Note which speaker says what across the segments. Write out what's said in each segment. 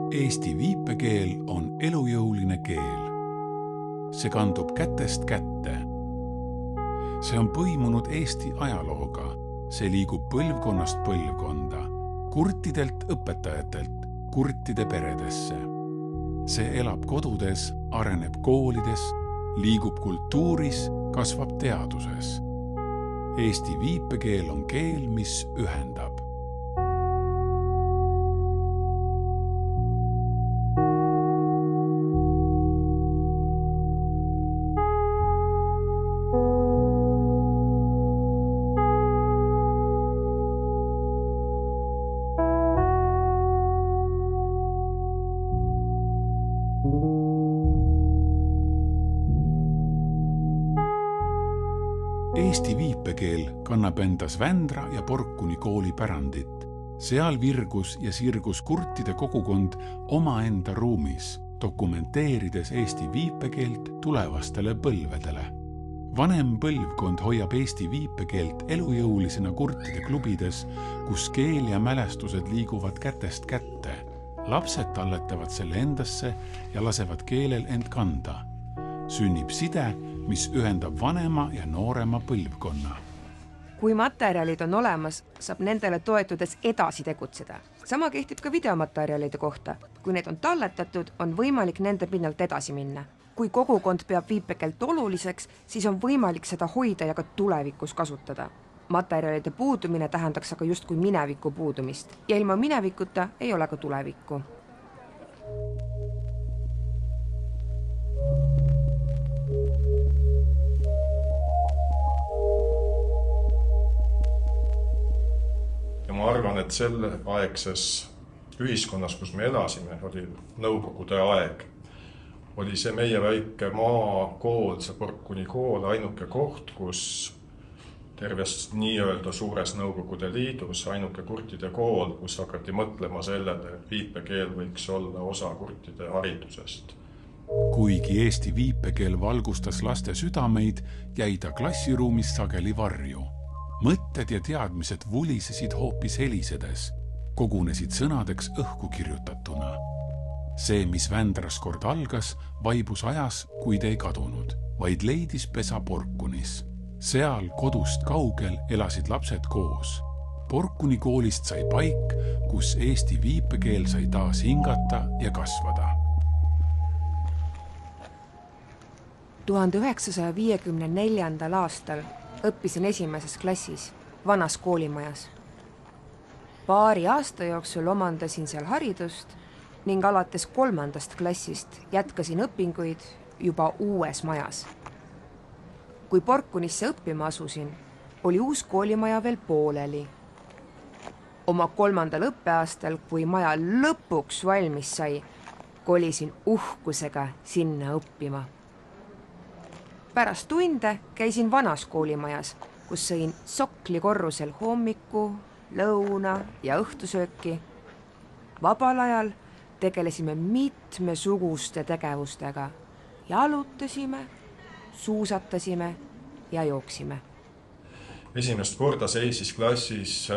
Speaker 1: Eesti viipekeel on elujõuline keel. See kandub kätest kätte. See on põimunud Eesti ajalooga. See liigub põlvkonnast põlvkonda, kurtidelt õpetajatelt, kurtide peredesse. See elab kodudes, areneb koolides, liigub kultuuris, kasvab teaduses. Eesti viipekeel on keel, mis ühendab. Eesti viipekeel kannab endas Vändra ja Porkuni kooli pärandit. Seal virgus ja sirgus kurtide kogukond omaenda ruumis, dokumenteerides Eesti viipekeelt tulevastele põlvedele. Vanem põlvkond hoiab Eesti viipekeelt elujõulisena kurtide klubides, kus keel ja mälestused liiguvad kätest kätte. Lapsed talletavad selle endasse ja lasevad keelel end kanda. Sünnib side, mis ühendab vanema ja noorema põlvkonna.
Speaker 2: Kui materjalid on olemas, saab nendele toetudes edasi tegutseda. Sama kehtib ka videomaterjalide kohta. Kui need on talletatud, on võimalik nende pinnalt edasi minna. Kui kogukond peab viipekeelt oluliseks, siis on võimalik seda hoida ja ka tulevikus kasutada. Materjalide puudumine tähendaks aga just kui mineviku puudumist. Ja ilma minevikuta ei ole ka tulevikku.
Speaker 3: Ja ma arvan, et selle aegses ühiskonnas, kus me elasime, oli nõukogude aeg. Oli see meie väike maakool, see Porkuni kool, ainuke koht, kus terves nii-öelda suures Nõukogude Liidus ainuke kurtide kool, kus hakati mõtlema sellele, et viipekeel võiks olla osa kurtide haridusest.
Speaker 1: Kuigi Eesti viipekeel valgustas laste südameid, jäi ta klassiruumis sageli varju. Mõtted ja teadmised vulisesid hoopis helisedes, kogunesid sõnadeks õhku kirjutatuna. See, mis Vändras kord algas, vaibus ajas, kuid ei kadunud, vaid leidis pesa Porkunis. Seal kodust kaugel elasid lapsed koos. Porkuni koolist sai paik, kus Eesti viipekeel sai taas hingata ja kasvada.
Speaker 2: 1954. aastal õppisin esimeses klassis, vanas koolimajas. Paari aasta jooksul omandasin seal haridust ning alates 3. klassist jätkasin õpinguid juba uues majas. Kui Porkunisse õppima asusin, oli uus koolimaja veel pooleli. Oma 3. õppeaastal, kui maja lõpuks valmis sai, kolisin uhkusega sinna õppima. Pärast tunde käisin vanas koolimajas, kus sõin sokli korrusel hommiku, lõuna ja õhtusööki. Vabal ajal tegelesime mitmesuguste tegevustega. Jalutasime, suusatasime ja jooksime.
Speaker 3: Esimest korda seisis klassis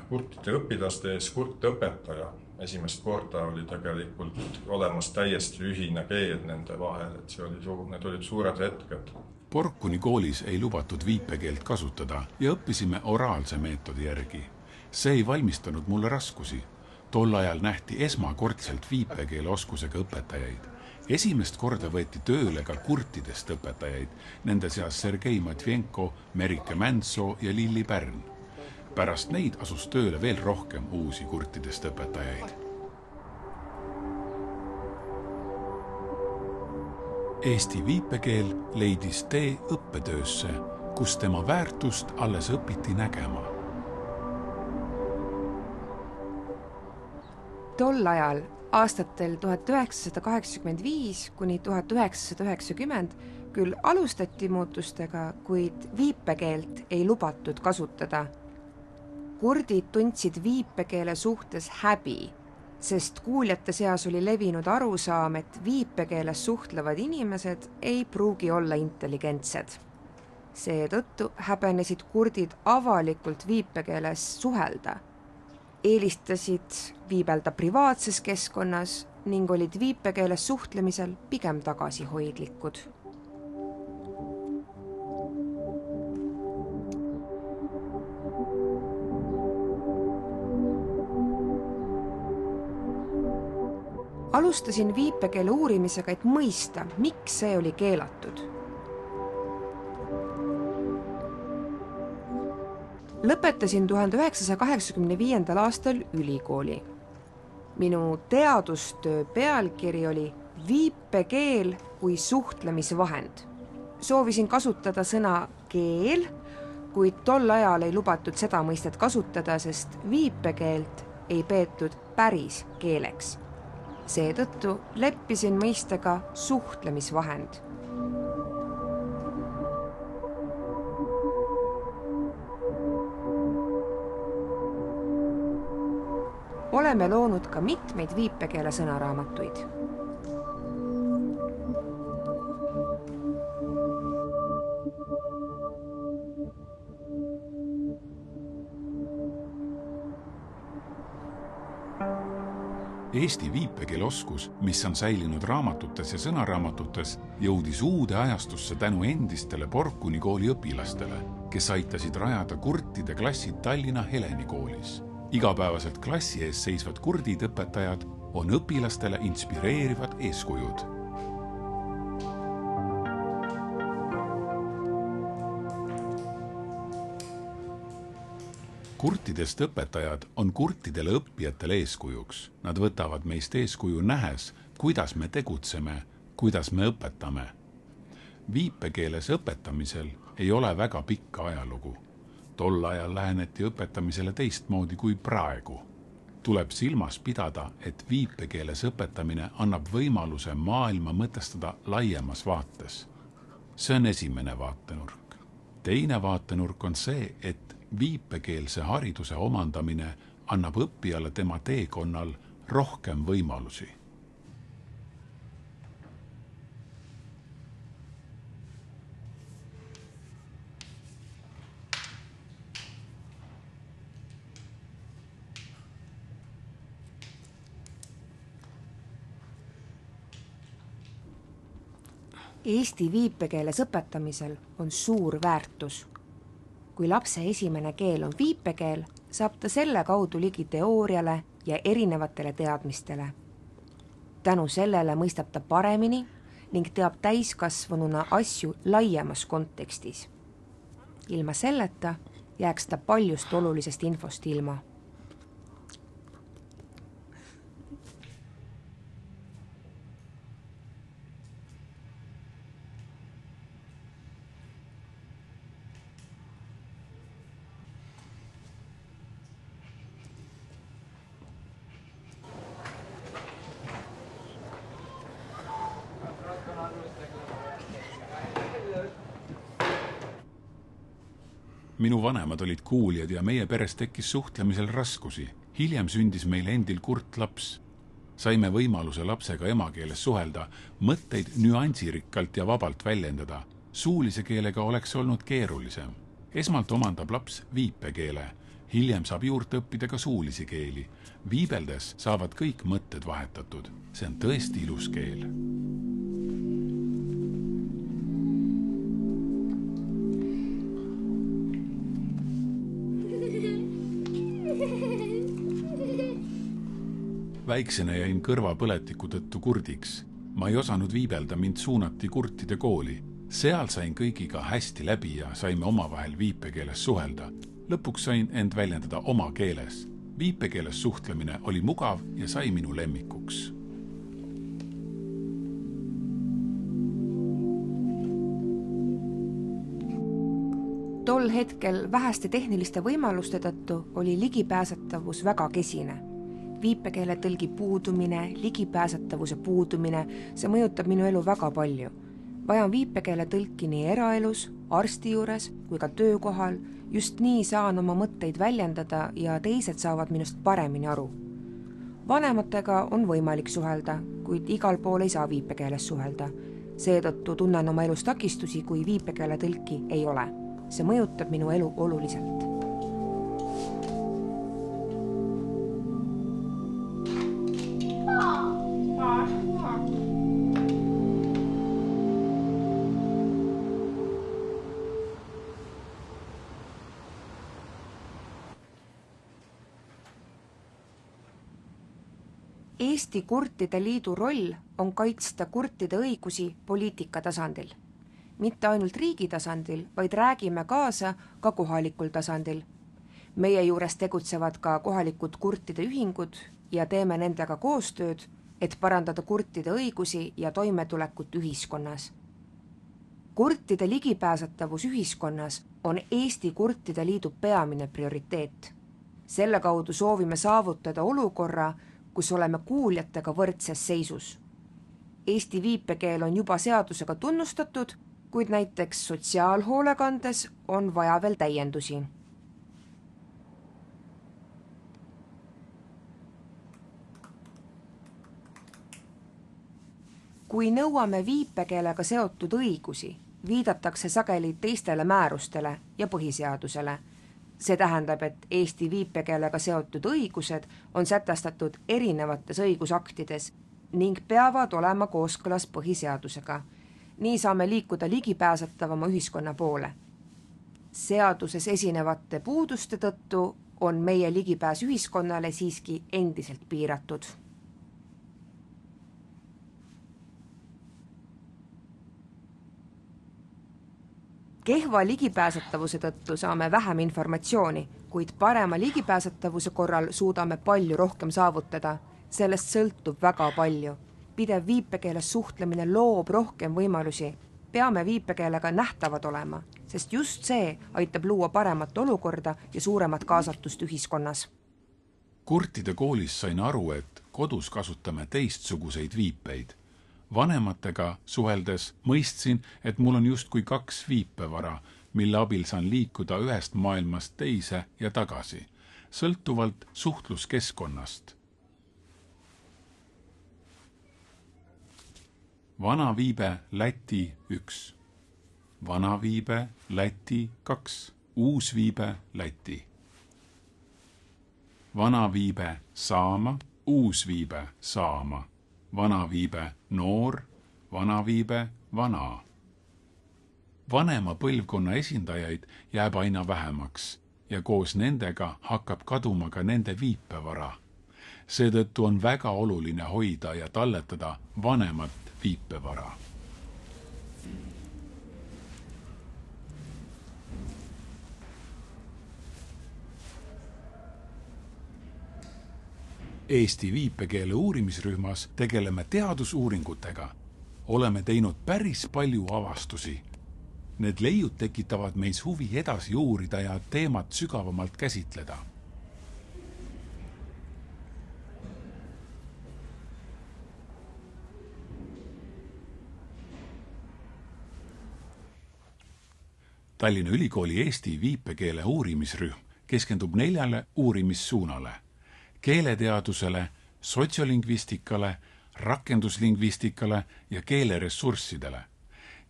Speaker 3: kurtide õpilaste ees kurtõpetaja. Esimest korda oli tegelikult olemas täiesti ühine keel nende vahel, et need olid suured hetked.
Speaker 1: Porkuni koolis ei lubatud viipekeelt kasutada ja õppisime oraalse meetodi järgi. See ei valmistanud mulle raskusi. Tol ajal nähti esmakordselt viipekeele oskusega õpetajaid. Esimest korda võeti tööle ka kurtidest õpetajaid, nende seas Sergei Matvenko, Merike Mänsoo ja Lilli Pärn. Pärast neid asus tööle veel rohkem uusi kurtidest õpetajaid. Eesti viipekeel leidis tee õppetöösse, kus tema väärtust alles õpiti nägema.
Speaker 2: Tol ajal, aastatel 1985 kuni 1990, küll alustati muutustega, kuid viipekeelt ei lubatud kasutada. Kurdid tundsid viipekeele suhtes häbi, sest kuuljate seas oli levinud arusaam, et viipekeeles suhtlevad inimesed ei pruugi olla intelligentsed. Seetõttu häbenesid kurdid avalikult viipekeeles suhelda. Eelistasid viibelda privaatses keskkonnas ning olid viipekeeles suhtlemisel pigem tagasihoidlikud. Alustasin viipekeele uurimisega, et mõista, miks see oli keelatud. Lõpetasin 1985. aastal ülikooli. Minu teadustöö pealkiri oli viipekeel kui suhtlemisvahend. Soovisin kasutada sõna keel, kuid tol ajal ei lubatud seda mõistet kasutada, sest viipekeelt ei peetud päris keeleks. Seetõttu leppisin mõistega suhtlemisvahend. Oleme loonud ka mitmeid viipekeele sõnaraamatuid.
Speaker 1: Eesti viipekeeleoskus, mis on säilinud raamatutes ja sõnaraamatutes, jõudis uude ajastusse tänu endistele Porkuni kooli õpilastele, kes aitasid rajada kurtide klassid Tallinna Heleni koolis. Igapäevaselt klassi ees seisvad kurdid õpetajad on õpilastele inspireerivad eeskujud. Kurtidest õpetajad on kurtidele õppijatele eeskujuks. Nad võtavad meist eeskuju nähes, kuidas me tegutseme, kuidas me õpetame. Viipekeeles õpetamisel ei ole väga pikka ajalugu. Tol ajal läheneti õpetamisele teistmoodi kui praegu. Tuleb silmas pidada, et viipekeeles õpetamine annab võimaluse maailma mõtestada laiemas vaates. See on esimene vaatenurk. Teine vaatenurk on see, et viipekeelse hariduse omandamine annab õppijale tema teekonnal rohkem võimalusi.
Speaker 2: Eesti viipekeeles õpetamisel on suur väärtus. Kui lapse esimene keel on viipekeel, saab ta selle kaudu ligi teooriale ja erinevatele teadmistele. Tänu sellele mõistab ta paremini ning teab täiskasvanuna asju laiemas kontekstis. Ilma selleta jääks ta paljust olulisest infost ilma.
Speaker 1: Minu vanemad olid kuulijad ja meie peres tekkis suhtlemisel raskusi. Hiljem sündis meil endil kurt laps. Saime võimaluse lapsega emakeeles suhelda, mõtteid nüansirikkalt ja vabalt väljendada. Suulise keelega oleks olnud keerulisem. Esmalt omandab laps viipekeele. Hiljem saab juurde õppida ka suulisi keeli. Viibeldes saavad kõik mõtted vahetatud. See on tõesti ilus keel. Väiksena jäin kõrvapõletiku tõttu kurdiks. Ma ei osanud viibelda, mind suunati kurtide kooli. Seal sain kõigiga hästi läbi ja saime omavahel viipekeeles suhelda. Lõpuks sain end väljendada oma keeles. Viipekeeles suhtlemine oli mugav ja sai minu lemmikuks.
Speaker 2: Tol hetkel väheste tehniliste võimaluste tõttu oli ligipääsetavus väga kesine. Viipekeele tõlgi puudumine, ligipääsetavuse puudumine, see mõjutab minu elu väga palju. Vajan viipekeele tõlki nii eraelus, arsti juures kui ka töökohal, just nii saan oma mõtteid väljendada ja teised saavad minust paremini aru. Vanematega on võimalik suhelda, kuid igal pool ei saa viipekeeles suhelda. Seetõttu tunnen oma elus takistusi, kui viipekeele tõlki ei ole. See mõjutab minu elu oluliselt. Eesti Kurtide Liidu roll on kaitsta kurtide õigusi poliitika tasandil. Mitte ainult riigi tasandil, vaid räägime kaasa ka kohalikul tasandil. Meie juures tegutsevad ka kohalikud kurtide ühingud ja teeme nendega koostööd, et parandada kurtide õigusi ja toimetulekut ühiskonnas. Kurtide ligipääsetavus ühiskonnas on Eesti Kurtide Liidu peamine prioriteet. Selle kaudu soovime saavutada olukorra, kus oleme kuuljatega võrdses seisus. Eesti viipekeel on juba seadusega tunnustatud, kuid näiteks sotsiaalhoolekandes on vaja veel täiendusi. Kui nõuame viipekeelega seotud õigusi, viidatakse sageli teistele määrustele ja põhiseadusele. See tähendab, et Eesti viipekeelega seotud õigused on sätestatud erinevates õigusaktides ning peavad olema kooskõlas põhiseadusega. Nii saame liikuda ligipääsetavama ühiskonna poole. Seaduses esinevate puuduste tõttu on meie ligipääs ühiskonnale siiski endiselt piiratud. Kehva ligipääsetavuse tõttu saame vähem informatsiooni, kuid parema ligipääsetavuse korral suudame palju rohkem saavutada. Sellest sõltub väga palju. Pidev viipekeeles suhtlemine loob rohkem võimalusi. Peame viipekeelega nähtavad olema, sest just see aitab luua paremat olukorda ja suuremat kaasatust ühiskonnas.
Speaker 1: Kurtide koolis sain aru, et kodus kasutame teistsuguseid viipeid. Vanematega suheldes mõistsin, et mul on justkui 2 viipevara, mille abil saan liikuda ühest maailmast teise ja tagasi, sõltuvalt suhtluskeskkonnast. Vana viibe Läti 1, vana viibe Läti 2, uus viibe Läti. Vana viibe saama, uus viibe saama. Vana viibe noor, vana viibe vana. Vanema põlvkonna esindajaid jääb aina vähemaks ja koos nendega hakkab kaduma ka nende viipevara. Seetõttu on väga oluline hoida ja talletada vanemat viipevara. Eesti viipekeele uurimisrühmas tegeleme teadusuuringutega. Oleme teinud päris palju avastusi. Need leiud tekitavad meis huvi edasi uurida ja teemat sügavamalt käsitleda. Tallinna Ülikooli Eesti viipekeele uurimisrühm keskendub 4 uurimissuunale: keeleteadusele, sotsiolingvistikale, rakenduslingvistikale ja keeleressurssidele.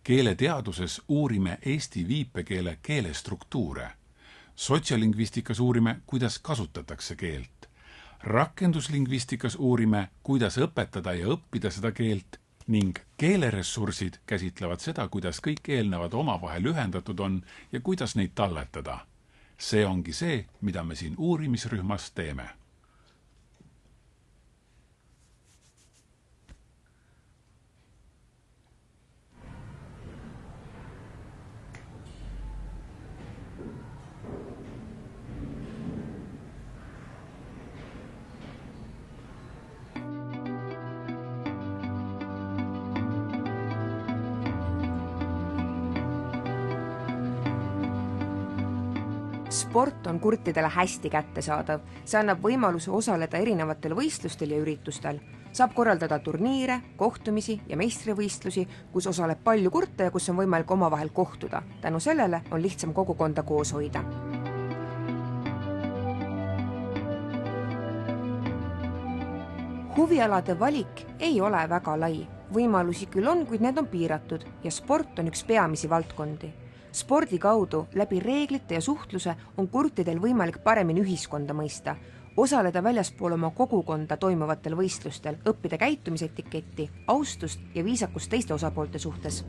Speaker 1: Keeleteaduses uurime Eesti viipekeele keelestruktuure. Sotsiolingvistikas uurime, kuidas kasutatakse keelt. Rakenduslingvistikas uurime, kuidas õpetada ja õppida seda keelt ning keeleressursid käsitlevad seda, kuidas kõik eelnevad omavahel ühendatud on ja kuidas neid talletada. See ongi see, mida me siin uurimisrühmas teeme.
Speaker 2: Sport on kurtidele hästi kättesaadav. See annab võimaluse osaleda erinevatel võistlustel ja üritustel. Saab korraldada turniire, kohtumisi ja meistrivõistlusi, kus osaleb palju kurte ja kus on võimalik omavahel kohtuda. Tänu sellele on lihtsam kogukonda koos hoida. Huvialade valik ei ole väga lai. Võimalusi küll on, kuid need on piiratud ja sport on üks peamisi valdkondi. Spordi kaudu läbi reeglite ja suhtluse on kurtidel võimalik paremini ühiskonda mõista, osaleda väljaspool oma kogukonda toimuvatel võistlustel, õppida käitumisetiketti, austust ja viisakust teiste osapoolte suhtes.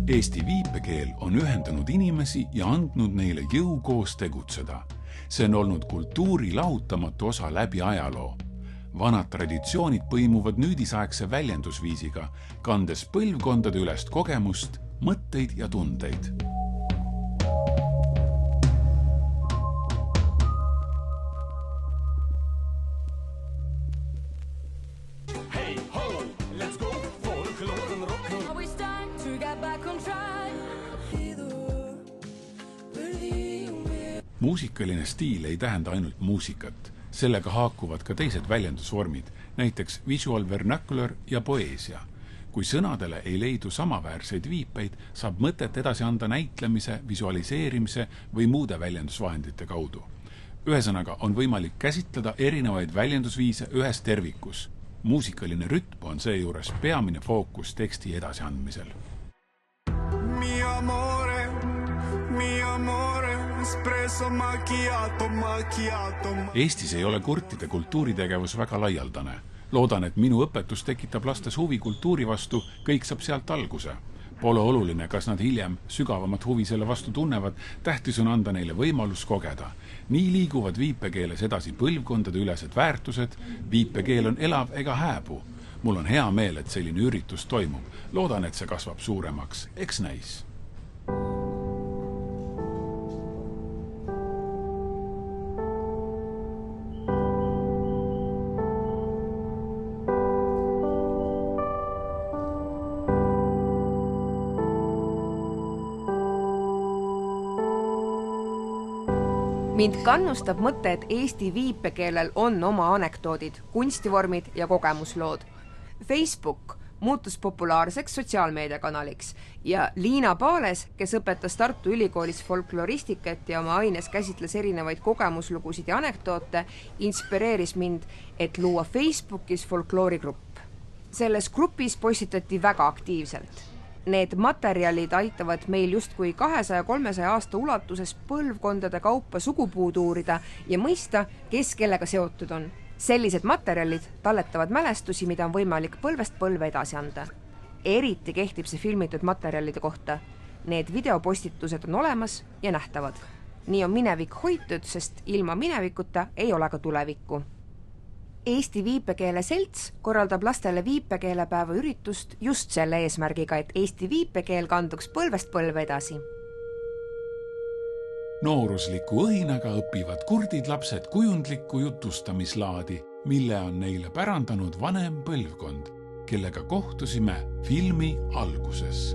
Speaker 1: Eesti viipekeel on ühendanud inimesi ja andnud neile jõu koos tegutseda. See on olnud kultuuri lahutamatu osa läbi ajaloo. Vanad traditsioonid põimuvad nüüdisaegse väljendusviisiga, kandes põlvkondade ülest kogemust, mõtteid ja tundeid. Muusikaline stiil ei tähenda ainult muusikat. Sellega haakuvad ka teised väljendusvormid, näiteks visual vernacular ja poeesia. Kui sõnadele ei leidu samaväärseid viipeid, saab mõtet edasi anda näitlemise, visualiseerimise või muude väljendusvahendite kaudu. Ühesõnaga on võimalik käsitleda erinevaid väljendusviise ühes tervikus. Muusikaline rütm on seejuures peamine fookus teksti edasiandmisel. Eestis ei ole kurtide kultuuritegevus väga laialdane. Loodan, et minu õpetus tekitab lastes huvi kultuuri vastu, kõik saab sealt alguse. Pole oluline, kas nad hiljem sügavamat huvi selle vastu tunnevad, tähtis on anda neile võimalus kogeda. Nii liiguvad viipekeeles edasi põlvkondade ülesed väärtused, viipekeel on elav ega hääbu. Mul on hea meel, et selline üritus toimub. Loodan, et see kasvab suuremaks. Eks näis.
Speaker 2: Mind kannustab mõte, et Eesti viipekeelel on oma anekdoodid, kunstivormid ja kogemuslood. Facebook muutus populaarseks sotsiaalmeediakanaliks ja Liina Paales, kes õpetas Tartu Ülikoolis folkloristikat ja oma aines käsitles erinevaid kogemuslugusid ja anekdoote, inspireeris mind, et luua Facebookis folkloorigrupp. Selles grupis postitati väga aktiivselt. Need materjalid aitavad meil justkui 200-300 aasta ulatuses põlvkondade kaupa sugupuud uurida ja mõista, kes kellega seotud on. Sellised materjalid talletavad mälestusi, mida on võimalik põlvest põlve edasi anda. Eriti kehtib see filmitud materjalide kohta. Need videopostitused on olemas ja nähtavad. Nii on minevik hoitud, sest ilma minevikuta ei ole ka tulevikku. Eesti viipekeele selts korraldab lastele viipekeelepäeva üritust just selle eesmärgiga, et Eesti viipekeel kanduks põlvest põlve edasi.
Speaker 1: Noorusliku õhinaga õpivad kurdid lapsed kujundlikku jutustamislaadi, mille on neile pärandanud vanem põlvkond, kellega kohtusime filmi alguses.